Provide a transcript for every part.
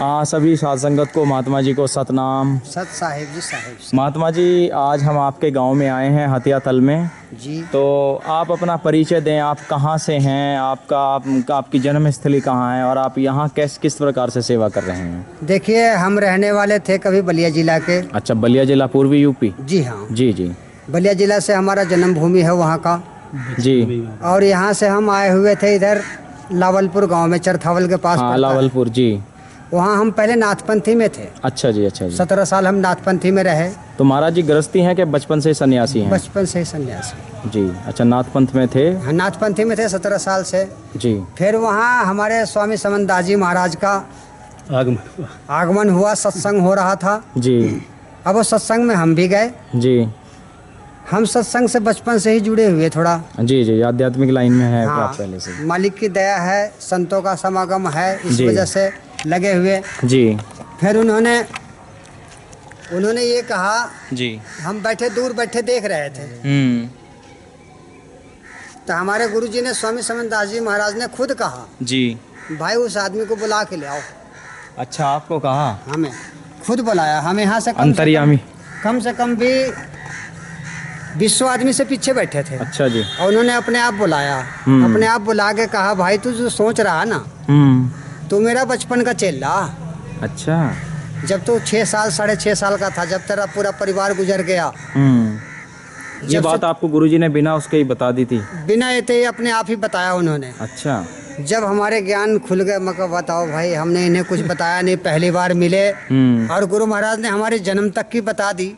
सभी साध संगत को, महात्मा जी को सतनाम। सत साहिब जी, साहिब। महात्मा जी, आज हम आपके गांव में आए हैं हथिया तल में जी। तो आप अपना परिचय दें। आप कहां से हैं, आपकी जन्मस्थली कहां है और आप यहां किस प्रकार से सेवा कर रहे हैं? देखिए, हम रहने वाले थे कभी बलिया जिला के। अच्छा, बलिया जिला पूर्वी यूपी? जी हाँ। जी जी। बलिया जिला से हमारा जन्मभूमि है वहाँ का। जी। और यहाँ से हम आए हुए थे इधर लावलपुर गांव में, चरथावल के पास। हाँ, लावलपुर। जी। वहाँ हम पहले नाथपंथी में थे। अच्छा जी, अच्छा जी। 17 साल हम नाथपंथी में रहे। तो महाराज जी गृहस्थी हैं कि बचपन से सन्यासी हैं? बचपन से ही सन्यासी। जी। अच्छा, नाथपंथ में थे? हाँ, नाथपंथी में थे 17 साल से। जी। फिर वहाँ हमारे स्वामी समनदास जी महाराज का आगमन हुआ, सत्संग हो रहा था। जी। अब वो सत्संग में हम भी गए। जी। हम सत्संग से बचपन से ही जुड़े हुए थोड़ा। जी जी, आध्यात्मिक लाइन में है। हाँ, आप पहले से? मालिक की दया है, संतों का समागम है, इस वजह से लगे हुए। जी। फिर उन्होंने ये कहा। जी। हम दूर बैठे देख रहे थे। तो हमारे गुरुजी ने, स्वामी समनदास जी महाराज ने खुद कहा, जी भाई उस आदमी को बुला के ले आओ। अच्छा, आपको कहा? हमें खुद बुलाया। हम यहाँ से अंतर्यामी कम से कम भी 20 आदमी से पीछे बैठे थे। अच्छा जी। और उन्होंने अपने आप बुलाया। अपने आप बुला के कहा, भाई तू जो सोच रहा ना, तू मेरा बचपन का चेला। अच्छा। जब तू 6 साल 6.5 साल का था, जब तेरा पूरा परिवार गुजर गया। ये बात आपको गुरुजी ने बिना उसके ही बता दी थी? बिना ही अपने आप ही बताया उन्होंने। अच्छा। जब हमारे ज्ञान खुल गए, मैं कहा बताओ भाई, हमने इन्हें कुछ बताया नहीं, पहली बार मिले और गुरु महाराज ने हमारे जन्म तक की बता दी,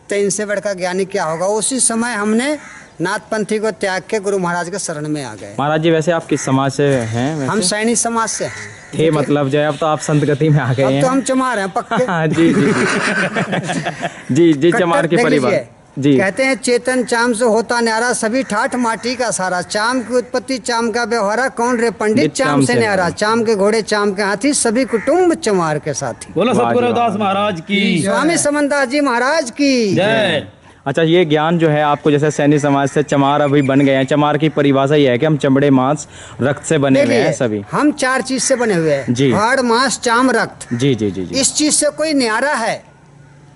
तो इनसे बढ़कर ज्ञानी क्या होगा। उसी समय हमने नाथपंथी को त्याग के गुरु महाराज के शरण में आ गए। महाराज जी, वैसे आप किस समाज से हैं? वैसे? हम सैनिक समाज से हैं। थे मतलब जो, अब तो आप संत गति में आ गए हैं। अब तो हम चमार हैं पक्के। जी जी जी जी, चमार के परिवार। जी। कहते हैं चेतन चाम से होता न्यारा, सभी ठाठ माटी का सारा। चाम की उत्पत्ति चाम का व्यवहारा, कौन रे पंडित चाम से न्यारा। चाम के घोड़े चाम के हाथी, सभी कुटुंब चमार के साथी। बोलो सतगुरु रविदास महाराज की, स्वामी समनदास जी महाराज की जय। अच्छा, ये ज्ञान जो है आपको, जैसे सैनिक समाज से चमार अभी बन गए हैं। चमार की परिभाषा ये है कि हम चमड़े, मांस, रक्त से बने हुए हैं सभी। हम 4 चीज से बने हुए हैं जी। हाड़, मांस, चाम, रक्त। जी जी जी जी। इस चीज से कोई न्यारा है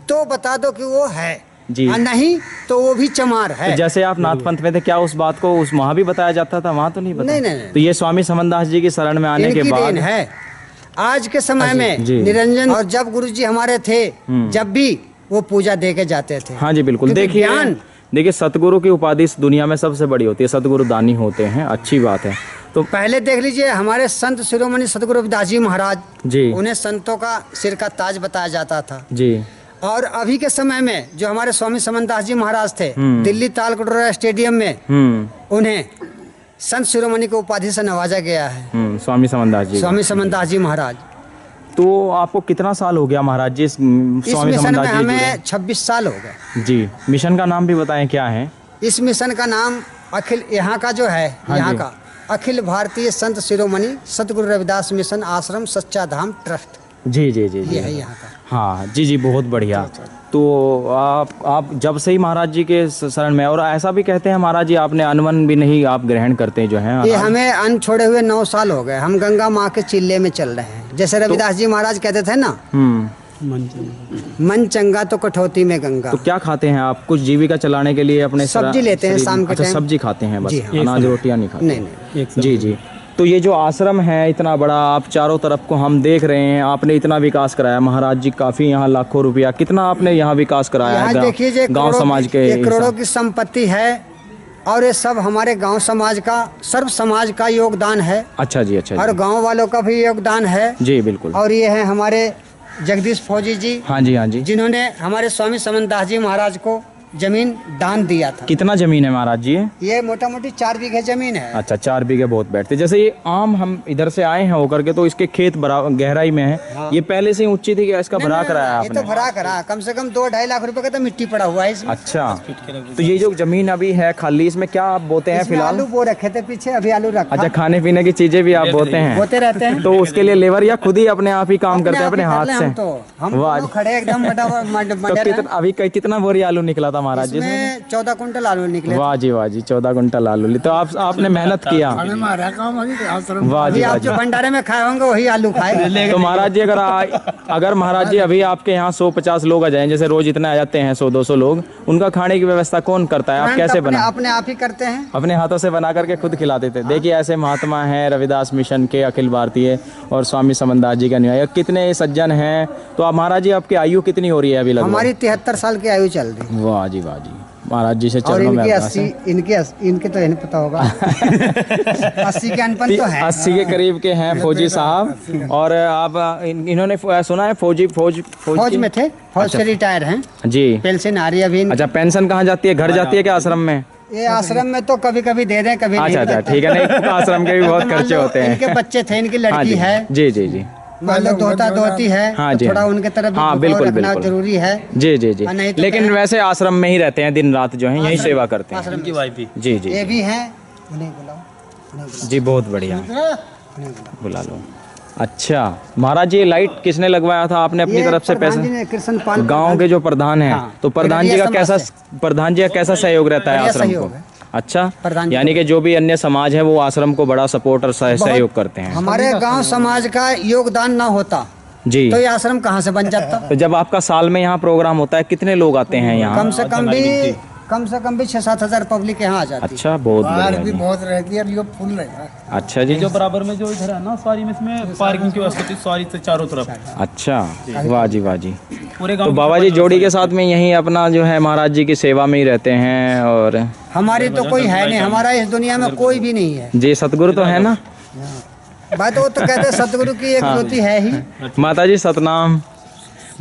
तो बता दो कि वो है जी, नहीं तो वो भी चमार है। तो जैसे आप नाथपंथ में थे, क्या उस बात को वहाँ भी बताया जाता था? वहाँ तो नहीं बताया? नहीं। तो ये स्वामी समनदास जी की शरण में आने के बाद है आज के समय में निरंजन। और जब गुरुजी हमारे थे, जब भी वो पूजा दे के जाते थे। हाँ जी, बिल्कुल। देखिए सतगुरु की उपाधि इस दुनिया में सबसे बड़ी होती है। सतगुरु दानी होते हैं, अच्छी बात है। तो पहले देख लीजिए, हमारे संत शिरोमणि सतगुरु रविदास जी महाराज जी, उन्हें संतों का सिर का ताज बताया जाता था जी। और अभी के समय में जो हमारे स्वामी समनदास जी महाराज थे, दिल्ली तालकटोरा स्टेडियम में उन्हें संत शिरोमणि की उपाधि से नवाजा गया है। स्वामी समनदास जी महाराज। तो आपको कितना साल हो गया महाराज जी स्वामी समनदास जी? हमें 26 साल हो गए जी। मिशन का नाम भी बताएं, क्या है? इस मिशन का नाम अखिल, यहाँ का जो है, यहाँ का अखिल भारतीय संत शिरोमणि सतगुरु रविदास मिशन आश्रम सच्चा धाम ट्रस्ट। जी जी जी जी, ये है यहाँ का। हाँ जी जी, बहुत बढ़िया। तो आप जब से ही महाराज जी के शरण में, और ऐसा भी कहते हैं महाराज जी आपने अन्न भी नहीं आप ग्रहण करते जो हैं? ये हमें अन्न छोड़े हुए 9 साल हो गए। हम गंगा माँ के चिल्ले में चल रहे हैं। जैसे रविदास जी महाराज कहते थे ना, मन चंगा तो कठौती में गंगा। तो क्या खाते हैं आप? कुछ जीविका चलाने के लिए अपने सब्जी लेते हैं शाम के टाइम। सब्जी खाते हैं बस? हाँ। अनाज रोटियां नहीं खाते? नहीं। जी जी। तो ये जो आश्रम है इतना बड़ा, आप चारों तरफ को हम देख रहे हैं, आपने इतना विकास कराया महाराज जी, काफी यहाँ लाखों रुपया कितना आपने यहाँ विकास कराया है। देखिए, गाँव समाज के करोड़ों की संपत्ति है और ये सब हमारे गांव समाज का, सर्व समाज का योगदान है। अच्छा जी, अच्छा। और गांव वालों का भी योगदान है जी, बिल्कुल। और ये है हमारे जगदीश फौजी जी। हाँ जी, हाँ जी। जिन्होंने हमारे स्वामी समनदास जी महाराज को जमीन दान दिया था। कितना जमीन है महाराज जी? ये मोटा मोटी 4 बीघे जमीन है। अच्छा, 4 बीघे बहुत बैठते। जैसे ये आम हम इधर से आए हैं होकर के, तो इसके खेत गहराई में है। हाँ। ये पहले से ऊंची थी कि इसका भरा कराया आपने? ये तो भरा करा, कम से कम 2-2.5 लाख रुपए का तो मिट्टी पड़ा हुआ है इसमें। अच्छा, तो ये जो जमीन अभी है खाली, इसमें क्या आप बोते हैं फिलहाल? आलू बो रखे थे पीछे, अभी आलू रखा। अच्छा, खाने पीने की चीजें भी आप बोते रहते हैं? तो उसके लिए लेबर या खुद ही अपने आप ही काम करते हैं अपने हाथ से? हम खड़े एकदम। अभी कितना बोरी आलू निकला था महाराज जी से? इसमें 14 कुंटल आलू निकले। वाह जी वाह जी, 14 कुंटल आलू। तो आपने मेहनत किया। वाह जी अभी वाह आप जी। जो भंडारे में खाए होंगे वही आलू खाए। तो महाराज जी अगर महाराज जी अभी आपके यहाँ 150 लोग आ जाएं, जैसे रोज इतने आ जाते हैं 100-200 लोग, उनका खाने की व्यवस्था कौन करता है? आप कैसे बना? अपने आप ही करते हैं। अपने हाथों से बना करके खुद खिलाते थे। देखिए ऐसे महात्मा हैं रविदास मिशन के अखिल भारतीय और स्वामी समनदास जी का अनुयायी, कितने सज्जन हैं। तो आप महाराज जी आपकी आयु कितनी हो रही है अभी लगभग? हमारी 73 साल की आयु चल रही। वाह जी वाह जी, महाराज जी से और चरणों में इनकी अरदास है। 80 इनके तो नहीं पता होगा। 80 के अनपन तो है। 80 के करीब के हैं फौजी साहब। और आप इन्होंने सुना है फौज में थे, फौज से रिटायर हैं जी। पेंशन आ रही है अभी। अच्छा, पेंशन कहाँ जाती है? घर जाती है क्या आश्रम में? ये आश्रम में तो कभी कभी दे दें, कभी नहीं। अच्छा, ठीक है। नहीं, आश्रम के भी बहुत खर्चे होते हैं। इनके बच्चे थे, इनकी हाँ लड़की जी, है, जी जी जी। मान लो दोता दोती है। हाँ जी, थोड़ा हाँ। उनके तरफ हाँ, भी बिल्कुल रखना बिल्कुल जरूरी है। जी जी जी। नहीं तो लेकिन वैसे आश्रम में ही रहते हैं दिन रात, जो है यही सेवा करते हैं। आश्रम की वाइफ भी। जी जी ये भी हैं, उन्हें बुलाओ। जी, बहुत बढ़िया, उन्हें बुलाओ। बुला लो। अच्छा महाराज जी, ये लाइट किसने लगवाया था? आपने अपनी ये तरफ से प्रधान जी पैसा? ने, कृष्ण पाल गांव के जो प्रधान हैं, हाँ, तो प्रधान जी का बढ़िया कैसा समाज प्रधान जी का कैसा सहयोग रहता है बढ़िया आश्रम को? सहयोग है। अच्छा, प्रधान जी यानी कि जो भी अन्य समाज है वो आश्रम को बड़ा सपोर्ट और सहयोग करते हैं। हमारे गांव समाज का योगदान ना होता जी। तो ये आश्रम कहाँ से बन जाता। तो जब आपका साल में यहाँ प्रोग्राम होता है, कितने लोग आते हैं यहाँ? कम से कम भी 6-7 हजार पब्लिक यहाँ आ जाती है। अच्छा, बहुत बढ़िया जी। बहुत रहती है, ये फुल रहेगा। अच्छा जी। जो बराबर में जो इधर है ना सारी में, इसमें पार्किंग की व्यवस्था थी सारी से चारों तरफ। अच्छा, वाह जी वाह जी। पूरे तो गांव बाबा जी जोड़ी के साथ में यहीं अपना जो है महाराज जी की सेवा में ही रहते हैं। और हमारी तो कोई है नहीं, हमारा इस दुनिया में कोई भी नहीं है। जी, सतगुरु तो है ना? बात वो तो कहते हैं सतगुरु की एक ज्योति है ही। माता जी सतनाम।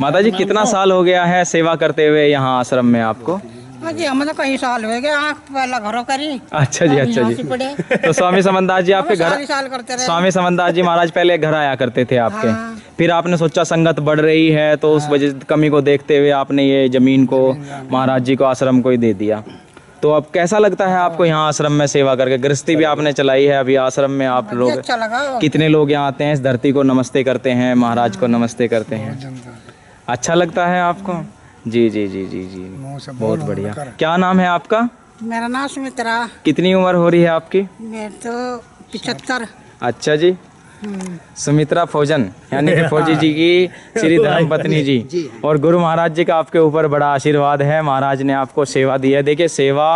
माता जी, कितना साल हो गया है सेवा करते हुए यहाँ आश्रम में आपको? जी हम तो कई साल हो गए, आँख पहला घरों करी। अच्छा जी, अच्छा जी। तो स्वामी समनदास जी आपके घर, साल करते रहे। स्वामी समनदास जी महाराज पहले घर आया करते थे आपके। फिर आपने सोचा संगत बढ़ रही है तो उस वजह कमी को देखते हुए आपने ये जमीन को महाराज जी को आश्रम को ही दे दिया। तो अब कैसा लगता है आपको यहाँ आश्रम में सेवा करके? गृहस्थी भी आपने चलाई है, अभी आश्रम में आप लोग अच्छा लगा। कितने लोग यहाँ आते हैं, इस धरती को नमस्ते करते हैं, महाराज को नमस्ते करते हैं? अच्छा लगता है आपको? जी जी जी जी जी, बहुत बढ़िया। क्या नाम है आपका? मेरा नाम सुमित्रा। कितनी उम्र हो रही है आपकी? मैं तो 75। अच्छा जी, सुमित्रा फौजन, यानी कि फौजी जी की श्री धर्म पत्नी जी। और गुरु महाराज जी का आपके ऊपर बड़ा आशीर्वाद है, महाराज ने आपको सेवा दी है। देखिए सेवा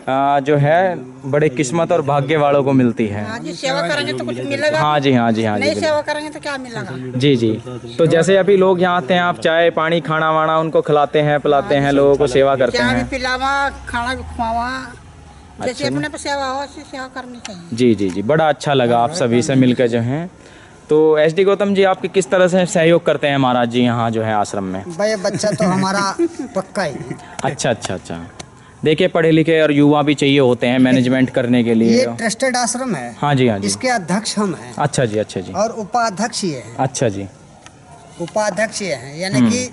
जो है बड़े किस्मत और भाग्य वालों को मिलती है। हाँ जी, सेवा करेंगे तो कुछ मिलेगा। हाँ जी, हाँ जी, हाँ जी, नहीं सेवा करेंगे तो क्या मिलेगा। जी जी। तो जैसे अभी लोग यहाँ आते हैं, आप चाय पानी खाना वाना उनको खिलाते हैं, पिलाते हैं, लोगों को सेवा करते चाय भी हैं। पिलावा, खाना भी खुआवा, जैसे अपने पे सेवा हो वैसे सेवा करनी चाहिए। जी जी जी, बड़ा अच्छा लगा आप सभी से मिलकर जो हैं। तो SD गौतम जी, आपके किस तरह से सहयोग करते हैं महाराज जी यहाँ जो है आश्रम में? भाई बच्चा तो हमारा पक्का ही है। अच्छा अच्छा अच्छा। देखिए पढ़े लिखे और युवा भी चाहिए होते हैं मैनेजमेंट करने के लिए। ये ट्रस्टेड आश्रम है। हाँ जी, हाँ जी। इसके अध्यक्ष हम हैं। अच्छा जी, अच्छा जी। और उपाध्यक्ष ये हैं। अच्छा जी। उपाध्यक्ष ये हैं, यानी कि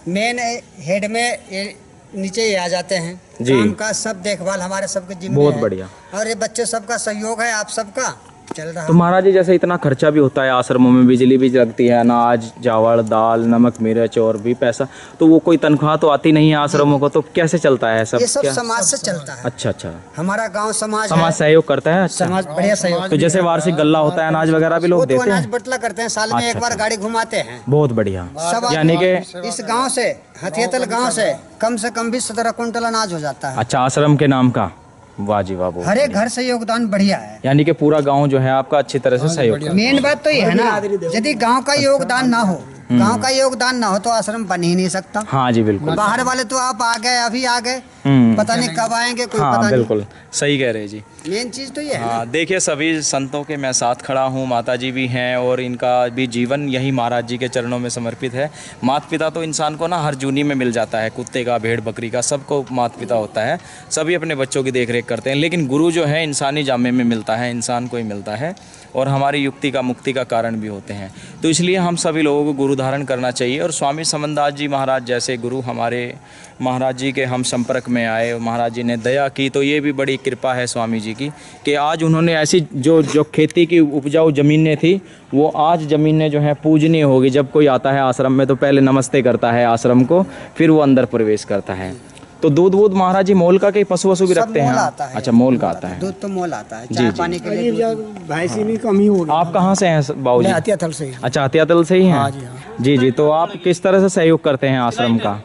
मेन हेड में ये नीचे ही आ जाते हैं। जी। काम का सब देखभाल हमारे सबके जिम्मे बहुत है। बढ़िया। और ये बच्चे सबका सहयोग है, आप सबका चल रहा तो महाराज जी, जैसे इतना खर्चा भी होता है आश्रमों में, बिजली भी लगती है, अनाज चावल दाल नमक मिर्च और भी पैसा, तो वो कोई तनख्वाह तो आती नहीं है आश्रमों को, तो कैसे चलता है सब? ये सब क्या? समाज से चलता है। अच्छा अच्छा, हमारा गांव समाज समाज है। सहयोग करता है। अच्छा, समाज बढ़िया सहयोग। तो जैसे वार्षिक गल्ला होता है, अनाज वगैरह भी वो लोग तो देते अनाज हैं? बटला करते हैं, साल में एक बार गाड़ी घुमाते हैं। बहुत बढ़िया। सब यानी कि इस गांव से, हथियातल गांव से कम भी 17 कुंटल अनाज हो जाता है। अच्छा, आश्रम के नाम का? वाह जी वाह, बहुत हर एक घर से योगदान बढ़िया है। यानी कि पूरा गांव जो है आपका अच्छी तरह से सहयोग करता है। मेन बात तो ये है ना, यदि गांव का योगदान ना हो, गांव का योगदान ना हो तो आश्रम बन ही नहीं सकता। हाँ जी, बिल्कुल। बाहर वाले तो आप आ गए, अभी आ गए, पता नहीं कब आएंगे, कोई हाँ पता नहीं। बिल्कुल सही कह रहे हैं जी। मेन चीज तो ये है ना। हाँ, देखिए सभी संतों के मैं साथ खड़ा हूँ, माता जी भी हैं और इनका भी जीवन यही महाराज जी के चरणों में समर्पित है। माता पिता तो इंसान को ना हर जूनी में मिल जाता है, कुत्ते का भेड़ बकरी का सबको माता पिता होता है, सभी अपने बच्चों की देख रेख करते हैं, लेकिन गुरु जो है इंसानी जामे में मिलता है, इंसान को ही मिलता है और हमारी युक्ति का मुक्ति का कारण भी होते हैं। तो इसलिए हम सभी लोगों को गुरु धारण करना चाहिए और स्वामी समनदास जी महाराज जैसे गुरु हमारे महाराज जी के हम संपर्क में आए, महाराज जी ने दया की, तो ये भी बड़ी कृपा है स्वामी जी की कि आज उन्होंने ऐसी जो खेती की उपजाऊ ज़मीनें थी वो आज ज़मीनें जो है पूजनीय होगी। जब कोई आता है आश्रम में तो पहले नमस्ते करता है आश्रम को, फिर वो अंदर प्रवेश करता है। तो दूध वूध महाराज जी मोल का के पशु वशु भी सब रखते हैं मोल आप? आता है। अच्छा मोल का आता है। दूध तो मोल आता है, जी, चाय जी। पानी के लिए दूध। भैंसी भी कम ही होगी। आप कहाँ से हैं बाबू जी? हथिया थल से ही। अच्छा हथियातल से ही हैं? हाँ जी, हाँ। जी जी। तो आप किस तरह से सहयोग करते हैं आश्रम का?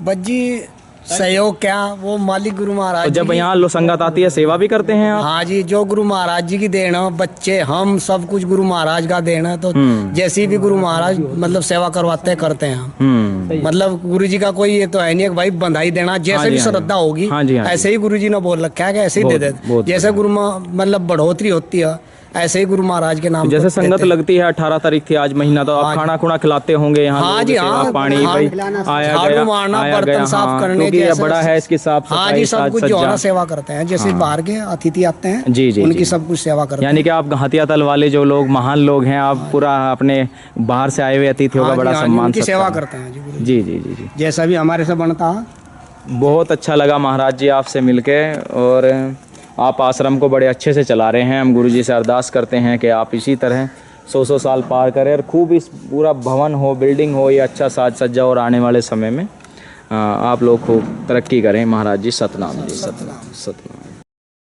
बज्जी सहयोग क्या, वो मालिक गुरु महाराज तो जी जब की- यहाँ लो संगत आती है सेवा भी करते हैं आप? हाँ जी, जो गुरु महाराज जी की देन है, बच्चे हम सब कुछ गुरु महाराज का देन है। तो जैसी भी गुरु महाराज मतलब सेवा करवाते करते हैं हम। मतलब गुरु जी का कोई ये तो है नहीं कि भाई बंधाई देना, हाँ जैसे जी, भी हाँ जी। श्रद्धा होगी हाँ जी, हाँ जी। ऐसे ही गुरु जी ने बोल रखा है कि ऐसे ही दे बहुत देते। जैसे बढ़िया। गुरु मतलब बढ़ोतरी होती है ऐसे ही गुरु महाराज के नाम जैसे पर संगत देते हैं। लगती है 18 तारीख थी आज महीना, तो आप हाँ जी। खाना खुना खिलाते होंगे यहाँ हाँ लोगों जी, को, सेवा हाँ। पानी हाँ, भाई आया झाड़ू गया मारना, आया बर्तन गया, साफ हाँ, करने, क्योंकि ये जैसे- बड़ा है इसकी साफ हाँ सफाई जी, सब साज कुछ जो है ना सज्जा। सेवा करते हैं। जैसे बाहर के अतिथि आते हैं जी, जी, उनकी जी। सब कुछ सेवा करते हैं। यानी कि आप हथियातल वाले जो लोग महान लोग हैं, आप पूरा अपने बाहर से आए हुए अतिथियों का हाँ जी, बड़ा हाँ जी, सम्मान उनकी सेवा सत्कार। करते हैं जी गुरु जी। जी जी जी जी। जैसा भी हमारे से बनता है। बहुत अच्छा लगा महाराज जी आपसे मिलके, और आप आश्रम को बड़े अच्छे से चला रहे हैं। हम गुरु जी से अरदास करते हैं कि आप इसी तरह 100 साल पार करें और खूब इस पूरा भवन हो, बिल्डिंग हो, ये अच्छा साज सज्जा, और आने वाले समय में आप लोग खूब तरक्की करें। महाराज जी सतनाम जी, सतनाम सतनाम।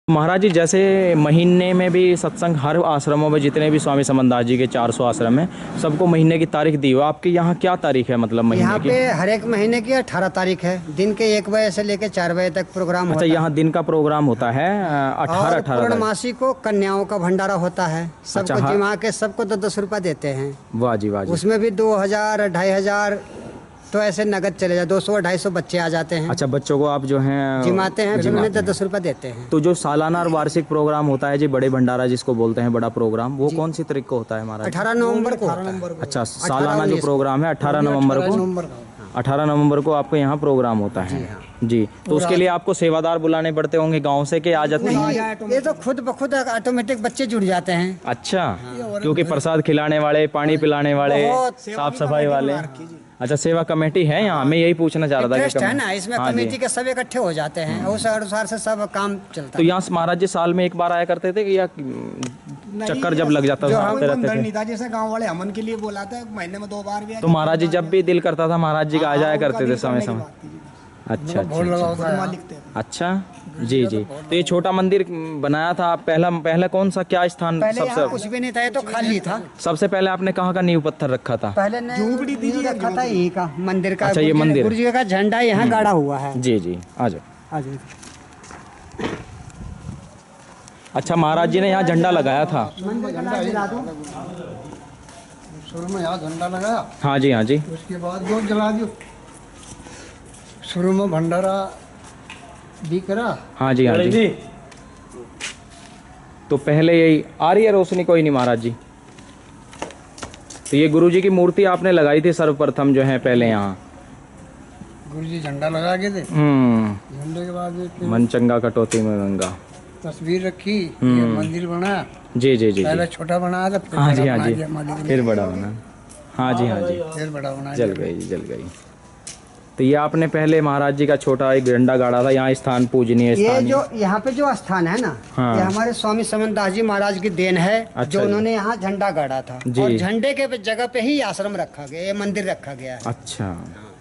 महाराज जी जैसे महीने में भी सत्संग हर आश्रमों में, जितने भी स्वामी समनदास जी के 400 आश्रम हैं, सबको महीने की तारीख दी हो। आपके यहाँ क्या तारीख है, मतलब महीने यहाँ की? पे हर एक महीने की 18 तारीख है, दिन के 1 बजे से लेकर 4 बजे तक प्रोग्राम अच्छा होता है। यहाँ दिन का प्रोग्राम होता है 18 और 18 तारीख। पूर्णमासी को कन्याओं का भंडारा होता है, सबको अच्छा, हाँ। जिमा के सबको 10-10 रुपया देते हैं। वाह जी वाह जी। उसमें भी 2000 2500 तो ऐसे नगद चले जाए, 200-250 बच्चे आ जाते हैं। अच्छा बच्चों को आप जो हैं जिमाते हैं, फिर उन्हें 10-10 रुपया देते हैं। तो जो सालाना और वार्षिक प्रोग्राम होता है जी, बड़े भंडारा जिसको बोलते हैं, बड़ा प्रोग्राम, वो कौन सी तारीख को होता है महाराज? 18 नवंबर को होता है। अच्छा सालाना जो प्रोग्राम है 18 नवंबर को, 18 नवंबर को आपको यहाँ प्रोग्राम होता है जी। तो उसके लिए आपको सेवादार बुलाने पड़ते होंगे गांव से, कि आ जाते हैं? नहीं, ये तो खुद ब खुद ऑटोमेटिक बच्चे जुड़ जाते हैं। अच्छा, क्योंकि प्रसाद खिलाने वाले, पानी पिलाने वाले, बहुत साफ सफाई वाले। अच्छा सेवा कमेटी है यहाँ, मैं यही पूछना चाह रहा था इंटरेस्ट कि है ना इसमें, हाँ जी। कमेटी के सब इकट्ठे हो जाते हैं, उस अनुसार से सब काम चलता तो है। यहाँ महाराज जी साल में एक बार आया करते थे कि या चक्कर जब लग जाता था आते रहते थे? नहीं था, जैसे गांव वाले हमन के लिए बुलाते हैं, महीने में 2 बार भी। तो महाराज जी जब भी दिल करता था महाराज जी का आ जाया करते थे समय समय? अच्छा अच्छा जी जी। तो ये छोटा मंदिर बनाया था आप, पहला कौन सा, क्या स्थान पहले यहाँ कुछ सबसे भी नहीं था, ये तो खाली था। सबसे पहले आपने कहाँ का नींव पत्थर रखा था? पहले ने नींव रखा था यही का मंदिर का। अच्छा, ये मंदिर। गुरु जी का झंडा यहाँ गाड़ा हुआ है। जी जी आ जाओ। आ जाइए। अच्छा महाराज जी ने यहाँ झंडा लगाया था? मंदिर का नाम दिला दूं? शुरू में यहाँ झंडा लगाया, हाँ जी हाँ जी। उसके बाद जोत जला दियो। शुरू में भंडारा भी करा। हाँ जी हाँ जी। तो पहले यही आ रही है रोशनी? कोई नहीं महाराज जी। तो ये गुरु जी की मूर्ति आपने लगाई थी सर्वप्रथम जो है पहले यहाँ? गुरु जी झंडा लगा के थे। झंडे के बाद एक मन चंगा कटौती में गंगा। तस्वीर रखी, ये मंदिर बनाया। जी जी जी पहले जी। छोटा बनाया था, फिर हाँ बड़ा जी हाँ बना जी, दिया मालिक ने। फिर बड़ा बना। हाँ जी हाँ जी, फिर बड़ा बना जल गई जी जल गई। तो ये आपने पहले महाराज जी का छोटा एक झंडा गाड़ा था, यहाँ स्थान पूजनीय ये स्थान जो यहाँ पे जो स्थान है ना, हाँ। ये हमारे स्वामी समनदास जी महाराज की देन है। अच्छा जो जी। उन्होंने यहाँ झंडा गाड़ा था, जी। और झंडे के जगह पे ही आश्रम रखा गया, ये मंदिर रखा गया है। अच्छा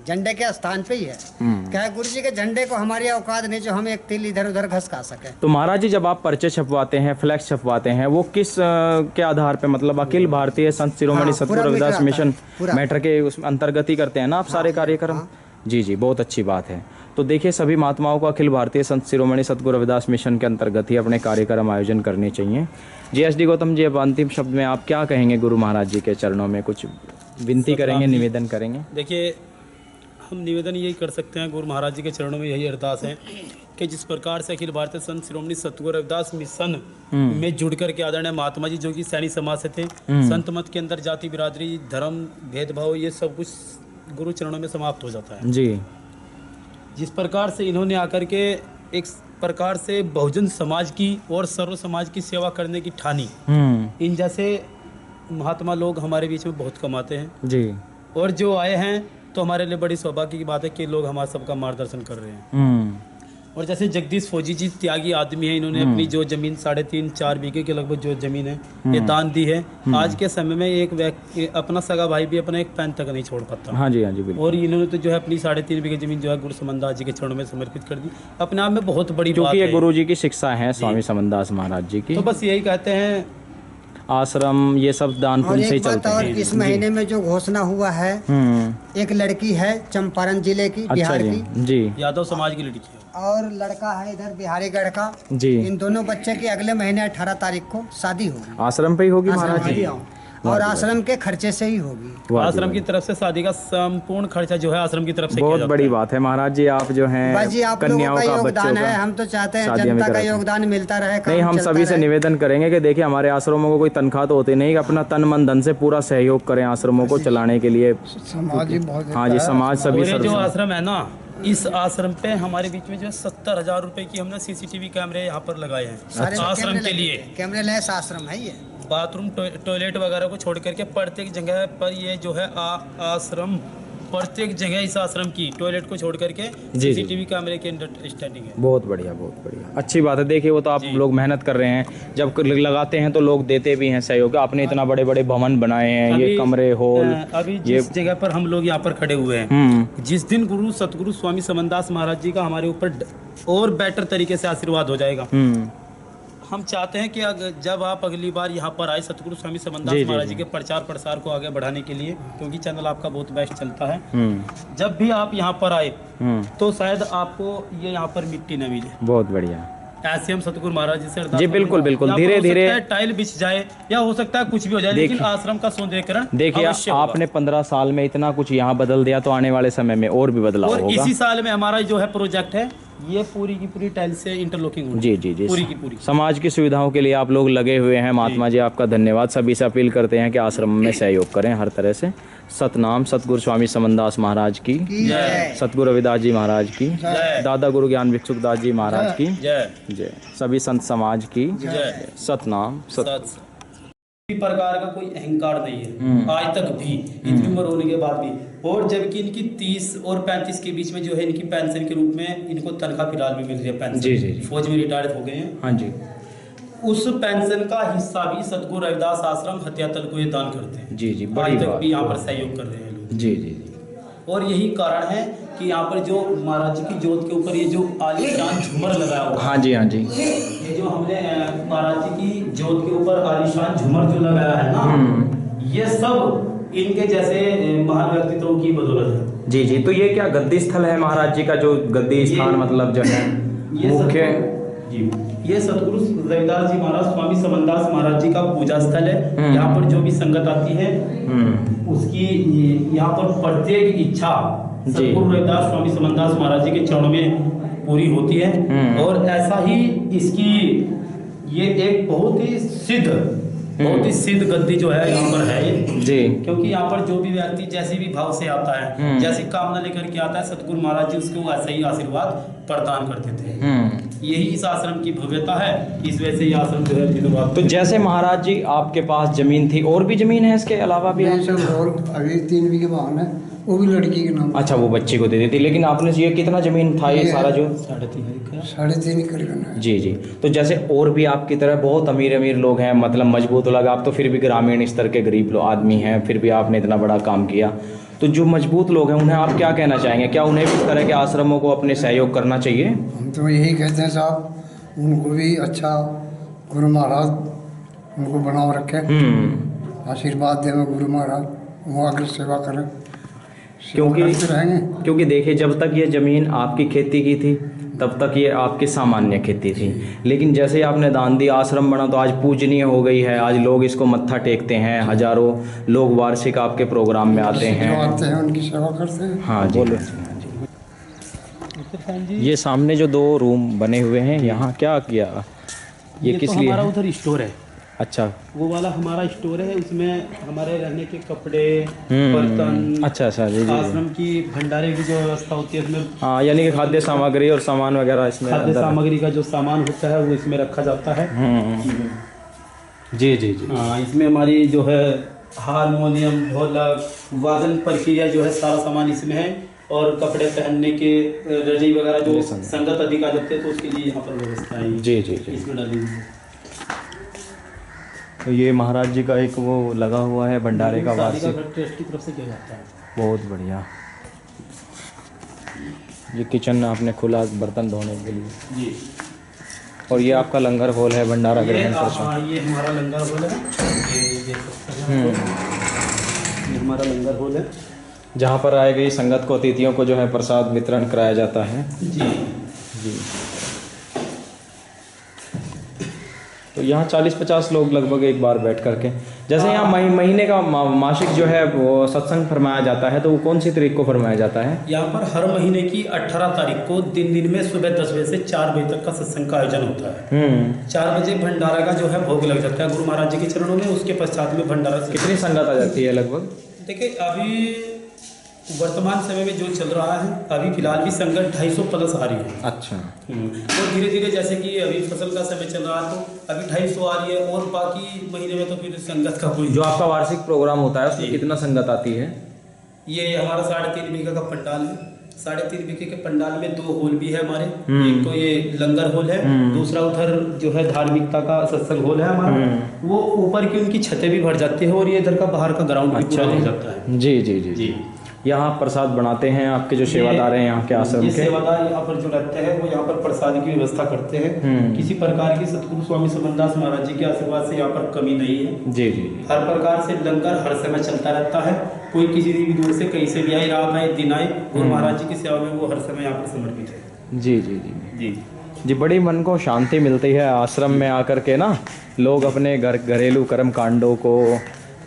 झंडे के स्थान पे ही है। क्या है, गुरु जी के झंडे को हमारी औकात नहीं जो हम एक तिल इधर उधर घसका सके। तो महाराज जी जब आप पर्चे छपवाते हैं, फ्लैक्स छपवाते हैं, वो किस के आधार पे, मतलब अखिल भारतीय संत शिरोमणि हाँ, सतगुरु पूरा रविदास मीटर मिशन आता है, पूरा। मैटर के उस अंतर्गत ही करते हैं ना आप सारे कार्यक्रम? जी जी बहुत अच्छी बात है। तो देखिए सभी महात्माओं को अखिल भारतीय संत शिरोमणि सतगुरु रविदास मिशन के अंतर्गत ही अपने कार्यक्रम आयोजन करने चाहिए। जी गौतम जी, अब अंतिम शब्द में आप क्या कहेंगे गुरु महाराज जी के चरणों में? कुछ विनती करेंगे, निवेदन करेंगे? देखिए हम निवेदन यही कर सकते हैं, गुरु महाराज जी के चरणों में यही अरदास है कि जिस प्रकार से अखिल भारतीय संत शिरोमणि सतगुरु रविदास मिशन में जुड़ कर के आदरणीय महात्मा जी जो कि सैनी समाज से थे, संत मत के अंदर जाति बिरादरी धर्म भेदभाव ये सब कुछ गुरु चरणों में समाप्त हो जाता है। जी। जिस प्रकार से इन्होंने आकर के एक प्रकार से बहुजन समाज की और सर्व समाज की सेवा करने की ठानी, इन जैसे महात्मा लोग हमारे बीच में बहुत कम आते हैं जी। और जो आए हैं तो हमारे लिए बड़ी सौभाग्य की बात है कि लोग हमारा सबका मार्गदर्शन कर रहे हैं। और जैसे जगदीश फौजी जी त्यागी आदमी है, इन्होंने अपनी जो जमीन 3.5-4 बीघे के लगभग जो जमीन है ये दान दी है। आज के समय में एक व्यक्ति अपना सगा भाई भी अपना एक पैन तक नहीं छोड़ पाता। हाँ जी बिल्कुल। और इन्होंने तो जो है अपनी 3.5 बीघे जमीन जो है गुरु समनदास जी के चरणों में समर्पित कर दी, अपने आप में बहुत बड़ी बात क्योंकि ये है। गुरु जी की शिक्षा है स्वामी समनदास महाराज जी की। तो बस यही कहते हैं, आश्रम ये सब दान और पुण्य से ही एक बात चलते और, हैं। इस महीने में जो घोषणा हुआ है, एक लड़की है चंपारण जिले की, अच्छा बिहार जी की, जी यादव समाज की लड़की है। और लड़का है इधर बिहारीगढ़ का जी। इन दोनों बच्चे की अगले महीने 18 तारीख को शादी होगी। आश्रम पे ही होगी आश्रम महाराज में जी। ही आओ। और आश्रम के खर्चे से ही होगी। वाह जी, आश्रम वाह। की तरफ से शादी का संपूर्ण खर्चा जो है आश्रम की तरफ से किया बहुत जाता बड़ी है। बात है महाराज जी, आप जो हैं बस जी आप लोगों कन्याओं का का योगदान बच्चों है, का हम तो चाहते हैं शादियां में जनता का कराते हैं। योगदान मिलता रहे, काम नहीं, हम चलता सभी से रहे। निवेदन करेंगे कि देखिए हमारे आश्रमों को कोई तनख्वाह तो होती नहीं, अपना तन मन धन से पूरा सहयोग करें आश्रमों को चलाने के लिए। समाज ही बहुत हाँ जी, समाज सभी और ये जो सर्व आश्रम है ना, इस आश्रम पे हमारे बीच में जो 70,000 रुपए की हमने CCTV कैमरे यहाँ पर लगाए हैं सारे आश्रम कैमरे के लगे लिए। हैं। कैमरे लैस आश्रम है ये। बाथरूम टॉयलेट वगैरह को छोड़ करके प्रत्येक जगह पर ये जो है आश्रम, प्रत्येक जगह इस आश्रम की टॉयलेट को छोड़ करके जी। CCTV कैमरे की स्टैंडिंग है। बहुत बढ़िया, बहुत बढ़िया, अच्छी बात है। देखिए वो तो आप लोग मेहनत कर रहे हैं, जब लगाते हैं तो लोग देते भी हैं सहयोग। आपने इतना बड़े बड़े भवन बनाए हैं, ये कमरे हॉल, अभी जिस जगह पर हम लोग यहाँ पर खड़े हुए हैं, जिस दिन गुरु सतगुरु स्वामी समनदास महाराज जी का हमारे ऊपर और बेटर तरीके से आशीर्वाद हो जाएगा, हम चाहते हैं कि जब आप अगली बार यहाँ पर आए सतगुरु स्वामी समनदास महाराज जी के प्रचार प्रसार को आगे बढ़ाने के लिए, क्योंकि चैनल आपका बहुत बेस्ट चलता है, जब भी आप यहाँ पर आए तो शायद आपको ये यहाँ पर मिट्टी न मिले। बहुत बढ़िया। ऐसे हम सतगुरु महाराज जी से अरदास जी बिल्कुल बिल्कुल, यहाँ पर धीरे हो धीरे सकता है टाइल बिछ जाए या हो सकता है कुछ भी हो जाए, लेकिन आश्रम का सौंदर्यीकरण देखिए अवश्य होगा। आपने 15 साल में इतना कुछ यहाँ बदल दिया, तो आने वाले समय में और भी बदलाव और होगा। इसी साल में हमारा जो है प्रोजेक्ट है, ये पूरी की पूरी टाइल से इंटरलॉकिंग होगी। जी जी जी, पूरी की पूरी। समाज की सुविधाओं के लिए आप लोग लगे हुए हैं। महात्मा जी आपका धन्यवाद। सभी से अपील करते हैं कि आश्रम में सहयोग करें हर तरह से। सतनाम सतगुरु स्वामी समनदास महाराज की, सतगुरु रविदास जी महाराज की, दादा गुरु ज्ञान भिक्षुकदास जी महाराज की जय जय, सभी संत समाज की जय। सतनाम सत। किसी प्रकार का कोई अहंकार नहीं है आज तक भी, इतनी उम्र होने के बाद भी। और जबकि इनकी 30 और 35 के बीच में जो है इनकी पेंशन के रूप में इनको तनख्वाह फिलहाल भी मिल रही है। पेंशन जी जी जी, फौज में रिटायर्ड हो गए हैं। हाँ जी। उस पेंशन का हिस्सा भी सतगुरु रविदास आश्रम हत्यातल को ये दान करते हैं। जी जी, बड़ी आज तक बात। भी यहाँ पर सहयोग कर रहे हैं लोग। जी जी जी, और यही कारण है कि यहाँ पर जो महाराज जी की जोत के ऊपर ये जो आलीशान झूमर लगाया हुआ है, हाँ जी हाँ जी, ये जो हमने महाराज जी की जोत के ऊपर आलीशान झूमर जो लगाया है ना, ये सब इनके जैसे महान व्यक्तित्वों की बदौलत है। जी जी। तो ये क्या गद्दी स्थल है महाराज जी का, जो गद्दी स्थान मतलब जो है मुख्य? जी, ये सतगुरु रविदास जी महाराज स्वामी समनदास महाराज जी का पूजा स्थल है। यहाँ पर जो भी संगत आती है उसकी यहाँ पर प्रत्येक इच्छा सतगुरु रविदास स्वामी समनदास महाराज जी के चरणों में पूरी होती है। और ऐसा ही इसकी ये एक बहुत ही सिद्ध गद्दी जो है यहाँ पर है ये। जी, क्योंकि यहाँ पर जो भी व्यक्ति जैसे भी भाव से आता है, जैसी कामना लेकर के आता है, सतगुरु महाराज जी उसको ऐसे ही आशीर्वाद प्रदान करते थे। यही इस आश्रम की भव्यता है। इस वजह से ये आश्रम जो है दिनों रात। तो जैसे महाराज जी आपके पास जमीन थी, और भी जमीन है इसके अलावा भी? नहीं सर, और अभी 3 बीघे वाहन है, वो भी लड़की के नाम। अच्छा, वो बच्ची को दे दी थी। लेकिन आपने ये कितना जमीन था ये सारा जो? 3.5 एकड़ करना है। जी जी। तो जैसे और भी आपकी तरह बहुत अमीर अमीर लोग हैं, मतलब मजबूत लोग, आप तो फिर भी ग्रामीण स्तर के गरीब लोग आदमी हैं, फिर भी आपने इतना बड़ा काम किया। तो जो मजबूत लोग हैं उन्हें आप क्या कहना चाहेंगे? क्या उन्हें भी इस तरह के आश्रमों को अपने सहयोग करना चाहिए? हम तो यही कहते हैं साहब, उनको भी अच्छा गुरु महाराज उनको बनाओ रखे, आशीर्वाद दें गुरु महाराज, वो आगे सेवा करें, क्योंकि रहेंगे। क्योंकि देखिए, जब तक ये ज़मीन आपकी खेती की थी तब तक ये आपकी सामान्य खेती थी, लेकिन जैसे ही आपने दान दिया, आश्रम बना, तो आज पूजनीय हो गई है। आज लोग इसको मत्था टेकते हैं, हजारों लोग वार्षिक आपके प्रोग्राम में आते हैं, उनकी सेवा करते हैं। हाँ जी, ये सामने जो 2 रूम बने हुए हैं, यहाँ क्या किया? ये किस लिए हमारा है? उधर स्टोर है। अच्छा, वो वाला हमारा स्टोर है, उसमें हमारे रहने के कपड़े, बर्तन, अच्छा अच्छा, जी जी, आश्रम की भंडारे की जो व्यवस्था होती है उसमें, हाँ, यानी कि खाद्य सामग्री और सामान वगैरह इसमें खाद्य अंदर। सामग्री का जो सामान होता है वो इसमें रखा जाता है। जी जी जी, हाँ, इसमें हमारी जो है हारमोनियम, ढोलक, वादन प्रक्रिया जो है सारा सामान इसमें है। और कपड़े पहनने के रजाई वगैरह जो संगत अधिक आ जाते हैं तो उसके लिए यहाँ पर व्यवस्था है। जी जी जी। इसमें डाली हुई है। तो ये महाराज जी का एक वो लगा हुआ है भंडारे का शादी का वार्षिक। घर ट्रस्ट की तरफ से किया जाता है। बहुत बढ़िया। ये किचन आपने खुला बर्तन धोने के लिए। जी। और ये आपका लंगर हॉल है भंडारा ग्रहण प्रसाद। हाँ, ये हमारा लंगर हॉल है। ये देख सकते हैं आप। ये हमारा लंगर हॉल है जहाँ पर आए गई संगत को अतिथियों को जो है प्रसाद वितरण कराया जाता है। जी। जी। तो यहाँ 40-50 लोग लगभग एक बार बैठ करके, जैसे यहाँ महीने का मासिक जो है वो सत्संग फरमाया जाता है, तो वो कौन सी तारीख को फरमाया जाता है? यहाँ पर हर महीने की 18 तारीख को दिन में सुबह 10 बजे से 4 बजे तक का सत्संग का आयोजन होता है। 4 बजे भंडारा का जो है भोग लग जाता है गुरु महाराज जी के चरणों में। उसके पश्चात में भंडारा। कितनी संगत आ जाती है लगभग? देखिए अभी वर्तमान समय में जो चल रहा है, अभी फिलहाल भी संगत 250 प्लस आ रही है। अच्छा। और धीरे धीरे जैसे कि अभी फसल का समय चल रहा है तो अभी 250 आ रही है और बाकी महीने में तो फिर संगत का कोई। जो आपका वार्षिक प्रोग्राम होता है उसमें कितना संगत आती है? ये हमारा 3.5 बीघा का पंडाल है। 3.5 बीघे के पंडाल में 2 हॉल भी है हमारे। एक तो ये लंगर हॉल है, दूसरा उधर जो है धार्मिकता का सत्संग हॉल है हमारा। वो ऊपर की उनकी छतें भी भर जाती है और ये इधर का बाहर का ग्राउंड भी पूरा हो जाता है। जी जी जी जी। यहाँ प्रसाद बनाते हैं आपके जो सेवादार हैं यहाँ के आश्रम के? सेवादार यहाँ पर जो रहते हैं वो यहाँ पर प्रसाद की व्यवस्था करते हैं। किसी प्रकार की सतगुरु स्वामी सुमनदास महाराज जी के आशीर्वाद से यहाँ पर कमी नहीं है। जी जी। हर प्रकार से लंगर हर समय चलता रहता है। कोई किसी भी दूर से कहीं से भी आए, रात आए दिन आए, गुरु महाराज जी की सेवा में वो हर समय यहाँ पर समर्पित है। जी जी जी जी जी। बड़ी मन को शांति मिलती है आश्रम में आकर के ना। लोग अपने घरेलू कर्म कांडों को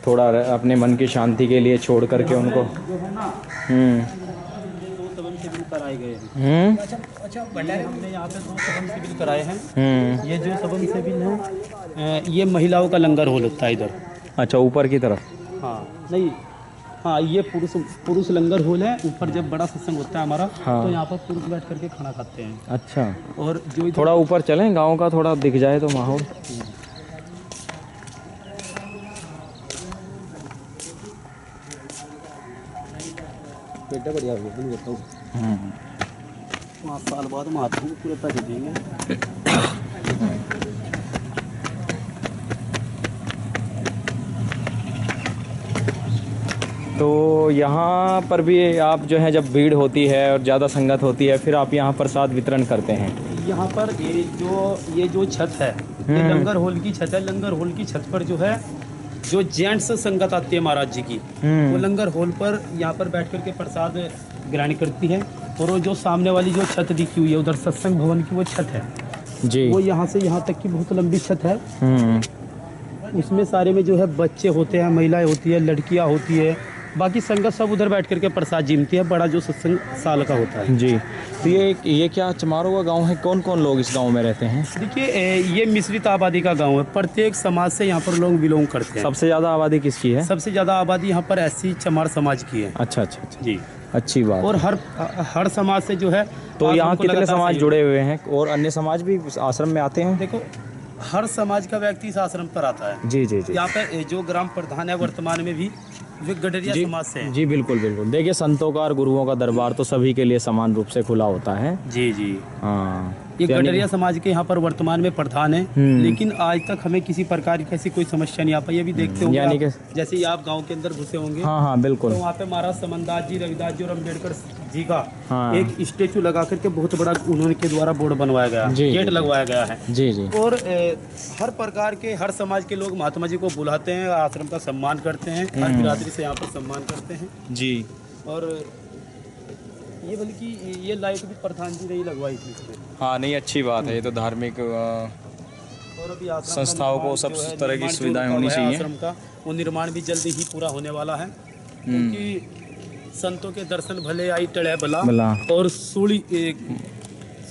थोड़ा अपने मन की शांति के लिए छोड़ करके उनको जो है ना 2 सवन शिविर कराए गए हैं। अच्छा भंडारे हमने यहाँ पे 2 सवन शिविर कराए हैं। ये जो सवन शिविर है ये महिलाओं का लंगर हॉल होता है इधर। अच्छा, ऊपर की तरफ? हाँ नहीं, हाँ ये पुरुष लंगर हॉल है। ऊपर जब बड़ा सत्संग होता है हमारा तो यहाँ पर पुरुष बैठ करके खाना खाते हैं। अच्छा। और जो थोड़ा ऊपर चलें, गांव का थोड़ा दिख जाए तो माहौल। बेटा बढ़िया हो गया, बताओ 5 साल बाद महात्मा को पूरे पैसे देंगे। तो यहाँ पर भी आप जो है जब भीड़ होती है और ज़्यादा संगत होती है फिर आप यहाँ प्रसाद वितरण करते हैं? यहाँ पर ये जो छत है ये लंगर हॉल की छत है। लंगर हॉल की छत पर जो है जो जेंट्स संगत आती है महाराज जी की वो लंगर हॉल पर यहाँ पर बैठ करके प्रसाद ग्रहण करती है। और वो जो सामने वाली जो छत दिखी हुई है उधर सत्संग भवन की वो छत है जी। वो यहाँ से यहाँ तक की बहुत लंबी छत है। उसमें सारे में जो है बच्चे होते हैं, महिलाएं होती है, लड़कियाँ होती है, बाकी संगत सब उधर बैठ करके प्रसाद जीमती है। बड़ा जो सत्संग साल का होता है जी। तो ये क्या चमारो का गांव है? कौन कौन लोग इस गांव में रहते हैं? देखिए ये मिश्रित आबादी का गांव है। प्रत्येक समाज से यहाँ पर लोग बिलोंग करते हैं। सबसे ज़्यादा आबादी किसकी है? सबसे ज़्यादा आबादी यहाँ पर ऐसी चमार समाज की है। अच्छा अच्छा अच्छा जी, अच्छी बात। और हर समाज से जो है तो यहाँ उनको कितने लगातार समाज सहयोग- जुड़े हुए हैं और अन्य समाज भी आश्रम में आते हैं? देखो हर समाज का व्यक्ति इस आश्रम पर आता है। जी जी जी यहाँ पे जो ग्राम प्रधान है वर्तमान में भी वे गडरिया समाज से हैं। जी बिल्कुल बिल्कुल। देखिए संतों का और गुरुओं का दरबार तो सभी के लिए समान रूप से खुला होता है। जी जी। हाँ, ये यानी- गडरिया समाज के यहाँ पर वर्तमान में प्रधान है। लेकिन आज तक हमें किसी प्रकार की ऐसी कोई समस्या नहीं आ पाई। अभी देखते होंगे यानी आप, जैसे ही आप गांव के अंदर घुसे होंगे हाँ हाँ बिल्कुल। तो वहाँ पे महाराज समनदास जी, रविदास जी और अम्बेडकर जी का हाँ। एक स्टेचू लगा करके बहुत बड़ा उन्होंने के द्वारा बोर्ड बनवाया गया, जी, गेट जी, लगवाया गया है। जी जी। और हर प्रकार के हर समाज के लोग महात्मा जी को बुलाते हैं, आश्रम का सम्मान करते हैं, हर बिरादरी से यहाँ पर सम्मान करते हैं। जी। और ये बल्कि ये लाइट भी प्रधान जी ने ही लगवाई थी इसमें। हाँ नहीं, अच्छी बात है। ये तो धार्मिक और अभी आश्रम का संस्थाओं को निर्माण सब जो है, तरह की निर्माण जो सुविधाएं रुका होनी हुआ है चाहिए। आश्रम का वो निर्माण भी जल्दी ही पूरा होने वाला है। क्योंकि संतों के दर्शन भले आई टड़े भला भला। और सूली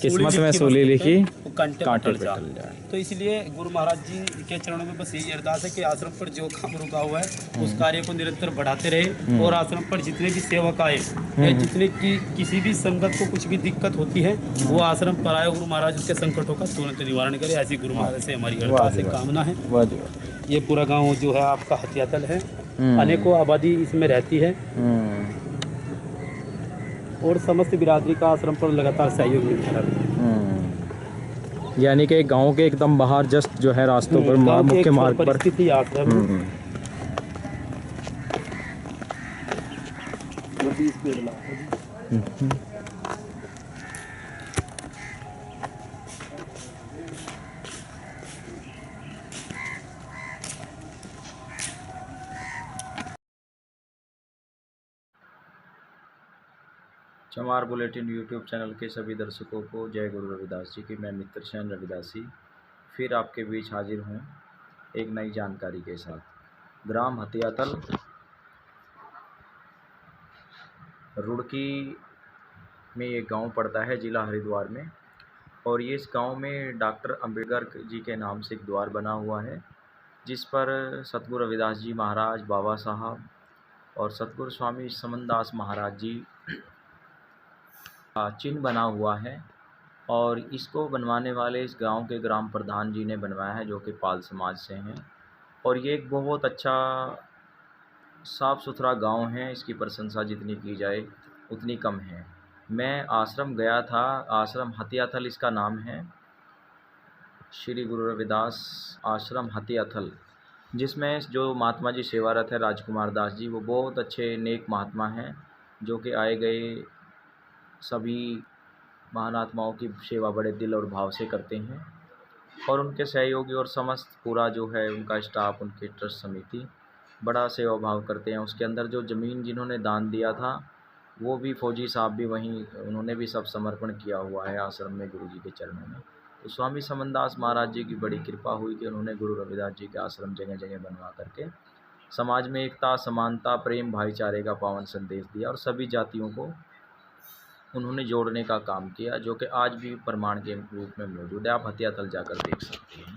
किस्मत में सूली लिखी कांटे कांटे पे पे टल टल जाए। तो इसलिए गुरु महाराज जी के चरणों में बस यही अरदास है कि आश्रम पर जो काम रुका हुआ है उस कार्य को निरंतर बढ़ाते रहे। और आश्रम पर जितने भी सेवक आए या जितने की किसी भी संगत को कुछ भी दिक्कत होती है वो आश्रम पर आए, गुरु महाराज उसके संकटों का तुरंत निवारण करे। ऐसी गुरु महाराज से हमारी अरदास है, कामना है। वाह जी वाह। ये पूरा गांव जो है आपका हथियातल है, अनेकों आबादी इसमें रहती है। और समस्त बिरादरी का आश्रम पर लगातार सहयोग मिलता रहता है। यानी कि गांव के एकदम बाहर जस्ट जो है रास्तों पर गाँव के मुख्य एक मार्ग पर। स्थित ही आश्रम है। 20 पेड़ लगा। चमार बुलेटिन यूट्यूब चैनल के सभी दर्शकों को जय गुरु रविदास जी की। मैं मित्र सेन रविदासी फिर आपके बीच हाजिर हूँ एक नई जानकारी के साथ। ग्राम हथियातल रुड़की में ये गांव पड़ता है, जिला हरिद्वार में। और ये इस गांव में डॉक्टर अंबेडकर जी के नाम से एक द्वार बना हुआ है, जिस पर सतगुरु रविदास जी महाराज, बाबा साहब और सतगुरु स्वामी समनदास महाराज जी का चिन्ह बना हुआ है। और इसको बनवाने वाले इस गांव के ग्राम प्रधान जी ने बनवाया है, जो कि पाल समाज से हैं। और ये एक बहुत अच्छा साफ़ सुथरा गांव है, इसकी प्रशंसा जितनी की जाए उतनी कम है। मैं आश्रम गया था, आश्रम हथियाथल इसका नाम है, श्री गुरु रविदास आश्रम हथियाथल, जिसमें जो महात्मा जी सेवारत है राजकुमार दास जी, वो बहुत अच्छे नेक महात्मा हैं, जो कि आए गए सभी महानात्माओं की सेवा बड़े दिल और भाव से करते हैं। और उनके सहयोगी और समस्त पूरा जो है उनका स्टाफ, उनकी ट्रस्ट समिति बड़ा सेवा भाव करते हैं। उसके अंदर जो ज़मीन जिन्होंने दान दिया था, वो भी फौजी साहब भी वहीं, उन्होंने भी सब समर्पण किया हुआ है आश्रम में गुरु जी के चरणों में। तो स्वामी समनदास महाराज जी की बड़ी कृपा हुई कि उन्होंने गुरु रविदास जी के आश्रम जगह जगह बनवा करके समाज में एकता, समानता, प्रेम, भाईचारे का पावन संदेश दिया और सभी जातियों को उन्होंने जोड़ने का काम किया, जो कि आज भी प्रमाण के रूप में मौजूद है। आप हथियातल जाकर देख सकते हैं।